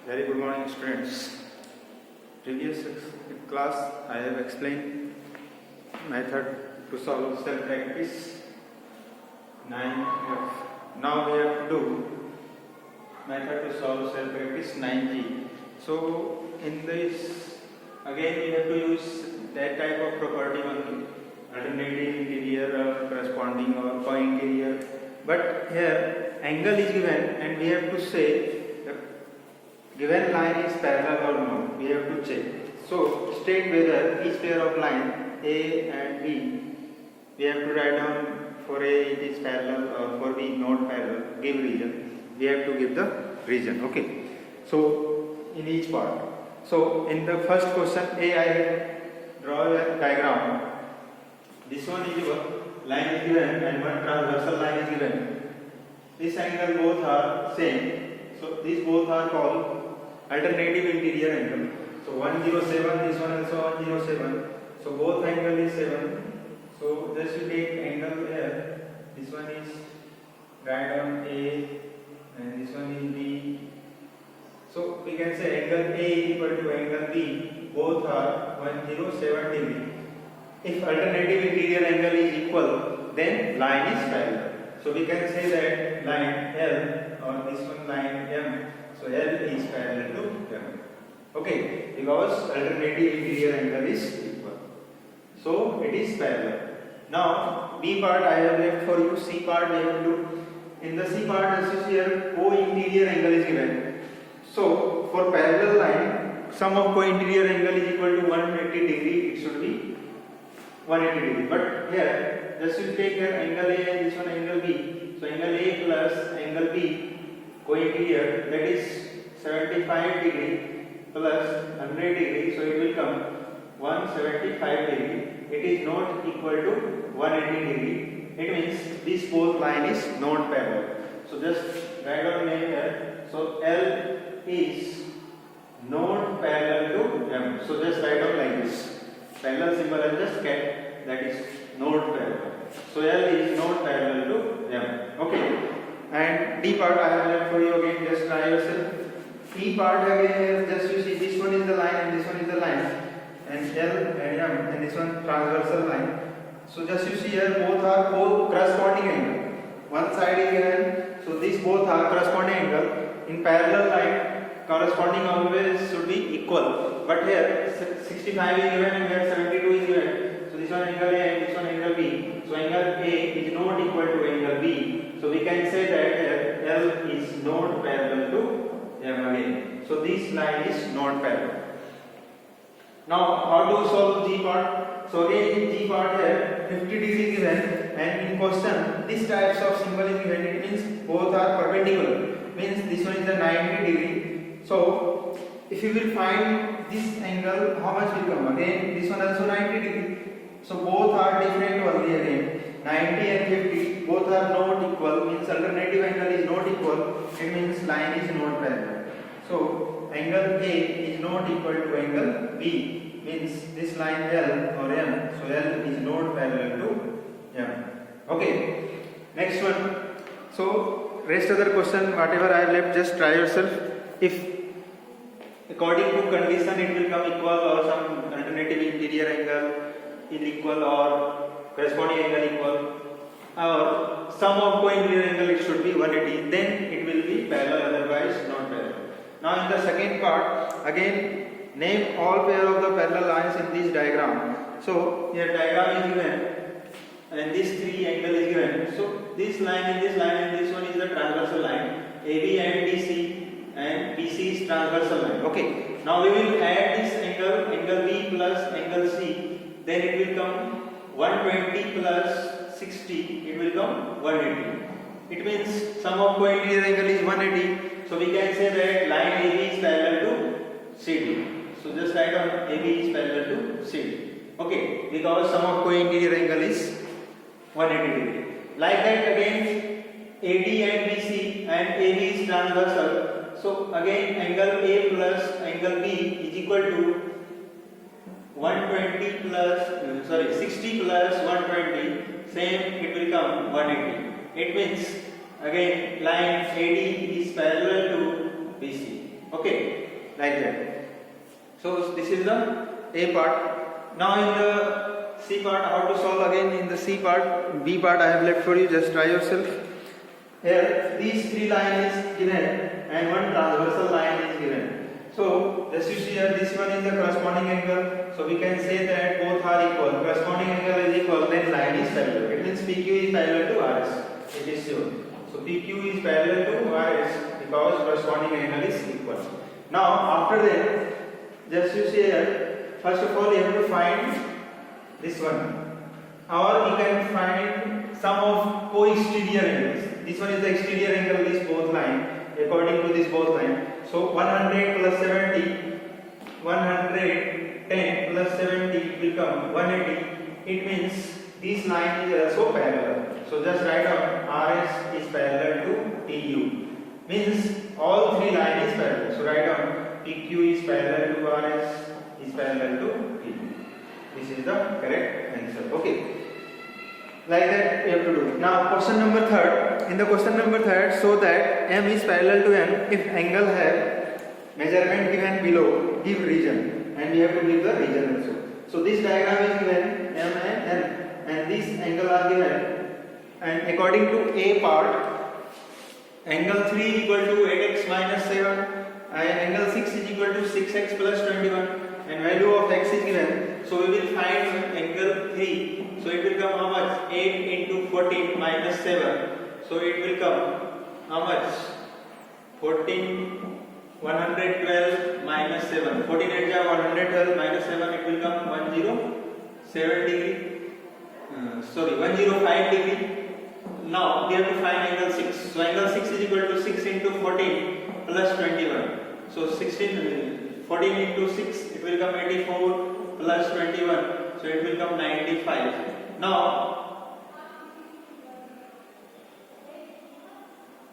Very good morning, students. Previous class I have explained method to solve cell practice 9F. Now we have to do method to solve cell practice 9G. So in this again we have to use that type of property only, alternative interior or corresponding or co-interior. But here angle is given and we have to say given line is parallel or not, we have to check. So state whether each pair of line A and B, we have to write down for A it is parallel or for B not parallel, give region. We have to give the region. Okay. So in each part. So in the first question A I have draw a diagram. This one is your line is given and one transversal line is given. This angle both are same. So these both are called alternative interior angle. So 107, this one also 107. So both angle is 7. So just you take angle here. This one is right on A and this one is B. So we can say angle A is equal to angle B. Both are 107 degree. If alternative interior angle is equal, then line is parallel. So we can say that line L or this one line M. So L is parallel to M. Okay, because alternative interior angle is equal. So it is parallel. Now B part I have left for you. C part we have to do. In the C part, as you see here, co-interior angle is given. So for parallel line, sum of co-interior angle is equal to 180 degree. It should be 180 degree. But here, just you take here angle A and this one angle B. So angle A plus angle B co-interior, that is 75 degree plus 100 degree. So it will come 175 degree. It is not equal to 180 degree. It means this both line is not parallel. So just write down name here. So L is not parallel to M. So just write down like this. Parallel symbol and just kept, that is not parallel. So L is not parallel to M. Okay. And D part I have left for you again. Just try yourself. E part again, just you see this one is the line and this one is the line. And L and M and this one transversal line. So just you see here both are corresponding angle. One side is given, so these both are corresponding angle. In parallel line, corresponding always should be equal. But here 65 is given and here 72 is given. So this one angle A and this one angle B. So angle A is not equal to angle B. So we can say that L is not parallel to M again. So this line is not parallel. Now how to solve G part? So again in G part here 50 degree given and in question this types of symbol is given. It means both are perpendicular. Means this one is the 90 degree. So if you will find this angle, how much will come? Again this one also 90 degree. So both are different only again. 90 and 50 both are not equal. Means alternative angle is not equal. It means line is not parallel. So angle A is not equal to angle B. Means this line L or M. So L is not parallel to M. Okay. Next one. So rest other question whatever I have left, just try yourself. If according to condition it will come equal or some alternative interior angle is equal or corresponding angle equal or sum of co-interior angle it should be 180, then it will be parallel, otherwise not parallel. Now in the second part again name all pair of the parallel lines in this diagram. So here diagram is given and this three angle is given. So this line and this one is the transversal line. AB and BC and BC is transversal line. Okay. Now we will add this angle B plus angle C. Then it will come 120 plus 60. It will come 180. It means sum of co-interior angle is 180. So we can say that line AB is parallel to CD. So just write down AB is parallel to CD. Okay, because sum of co-interior angle is 180 degree. Like that again AD and BC and AB is transversal. So again angle A plus angle B is equal to 60 plus 120. Same it will come 180. It means again line AD is parallel to BC. Okay, like that. So this is the A part. Now in the C part, how to solve again in the C part? B part I have left for you, just try yourself. Here these three lines is given and one transversal line is given. So just you see here, this one is the corresponding angle. So we can say that both are equal. Corresponding angle is equal, then line is parallel. It means PQ is parallel to RS. It is sure. So PQ is parallel to RS because corresponding angle is equal. Now after that, just you see here, first of all you have to find this one. Or you can find sum of co-exterior angles. This one is the exterior angle of this both line according to this both line. So 100 plus 70, 110 plus 70 will come 180. It means this line is also parallel. So just write down RS is parallel to TU. Means all three lines is parallel. So write down PQ is parallel to RS is parallel to TU. This is the correct answer. Okay. Like that we have to do. Now question number third. In the question number third, show that M is parallel to N if angle have measurement given below, give region, and we have to give the region also. So this diagram is given M and N, and these angle are given, and according to A part, angle 3 is equal to 8x minus 7, and angle 6 is equal to 6x plus 21, and value of x is given. So we will find angle 3. So it will come how much? 8 into 14 minus 7. So it will come how much? 112 minus 7. 14 8 is 112 minus 7. It will come 107 degree. 105 degree. Now we have to find angle 6. So angle 6 is equal to 6 into 14 plus 21. So 14 into 6, it will come 84 plus 21. So it will come 95. Now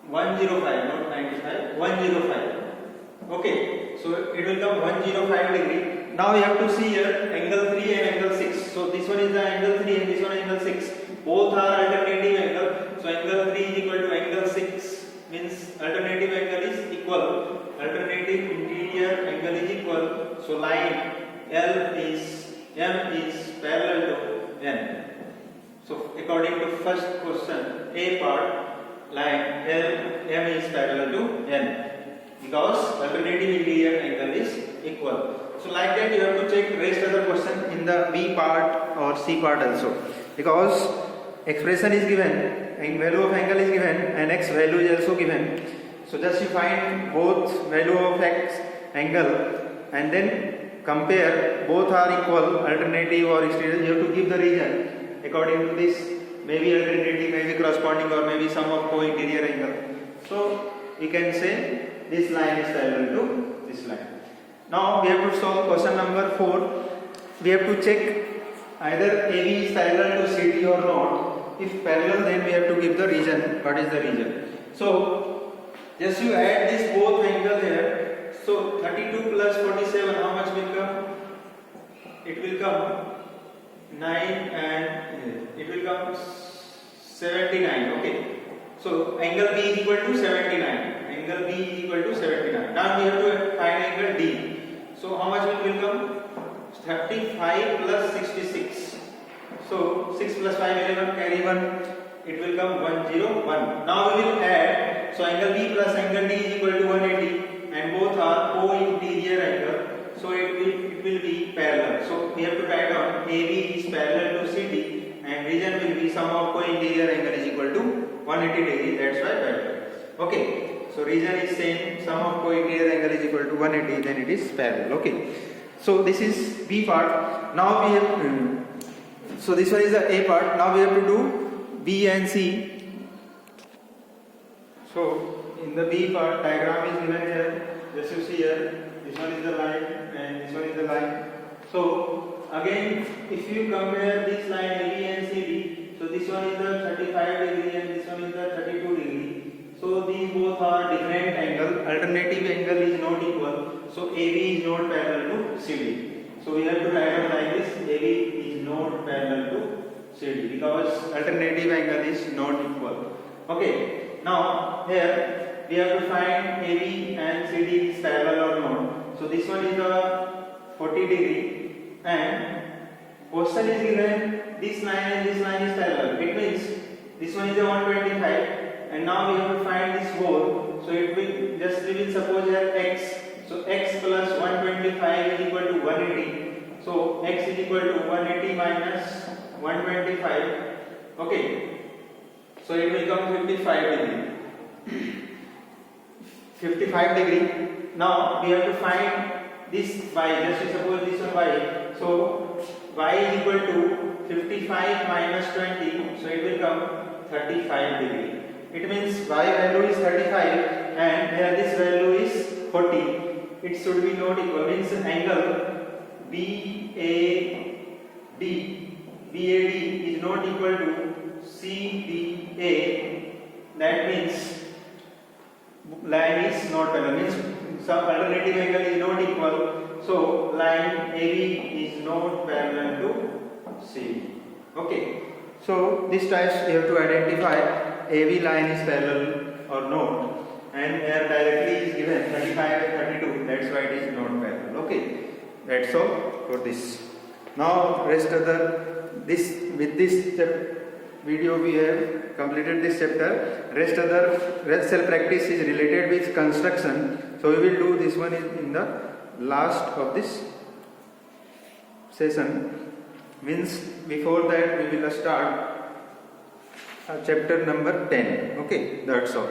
105, not 95, 105. Okay, so it will come 105 degree. Now you have to see here angle 3 and angle 6. So this one is the angle 3 and this one is angle 6. Both are alternative angle. So angle 3 is equal to angle 6, means alternative angle is equal. Alternative interior angle is equal. So line M is parallel to N. So according to first question, A part, line M is parallel to N because alternative interior angle is equal. So like that you have to check rest of the question in the B part or C part also, because expression is given and value of angle is given and x value is also given. So just you find both value of x angle and then compare, both are equal, alternative or exterior. You have to give the region according to this, maybe alternative, maybe corresponding, or maybe sum of co-interior angle. So we can say this line is parallel to this line. Now we have to solve question number 4. We have to check either AB is parallel to CD or not. If parallel, then we have to give the region. What is the region? So just you add this both angle here. So 32 plus 47, how much will come? It will come 9 and it will come 79. Okay. So angle B is equal to 79. Angle B is equal to 79. Now we have to find angle D. So how much will come? 35 plus 66. So 6 plus 5 11, carry 1. It will come 101. Now we will add. So angle B plus angle D is equal to 180. And both are co-interior angle, so it will be parallel. So we have to write down AB is parallel to CD and region will be sum of co-interior angle is equal to 180 degree. That's why parallel. Okay, so region is same, sum of co-interior angle is equal to 180, then it is parallel. Okay, so this is B part. Now we have so this one is the A part. Now we have to do B and C. So in the B part, diagram is given here. Just you see here, this one is the line and this one is the line. So again, if you compare this line AB and CD, so this one is the 35 degree and this one is the 32 degree. So these both are different angle. Alternative angle is not equal. So AB is not parallel to CD. So we have to write down like this: AB is not parallel to CD because alternative angle is not equal. Okay. Now here we have to find AB and CD is parallel So this one is a 40 degree, and question is given this line and this line is parallel. It means this one is a 125, and now we have to find this whole. So it will just, we will suppose here x. So x plus 125 is equal to 180. So x is equal to 180 minus 125. Okay. So it will come 55 degree. 55 degree. Now we have to find this y. Just suppose this one y. So y is equal to 55 minus 20. So it will come 35 degree. It means y value is 35 and here this value is 40. It should be not equal. Means angle BAD is not equal to CBA. That means line is not parallel. Means some alternative angle is not equal. So line AB is not parallel to C. Okay. So this time you have to identify AB line is parallel or not. And here directly is given 35 and 32. That's why it is not parallel. Okay. That's all for this. Now rest of this video we have completed this chapter. Rest other cell practice is related with construction. So we will do this one in the last of this session. Means before that we will start chapter number 10. Okay, that's all.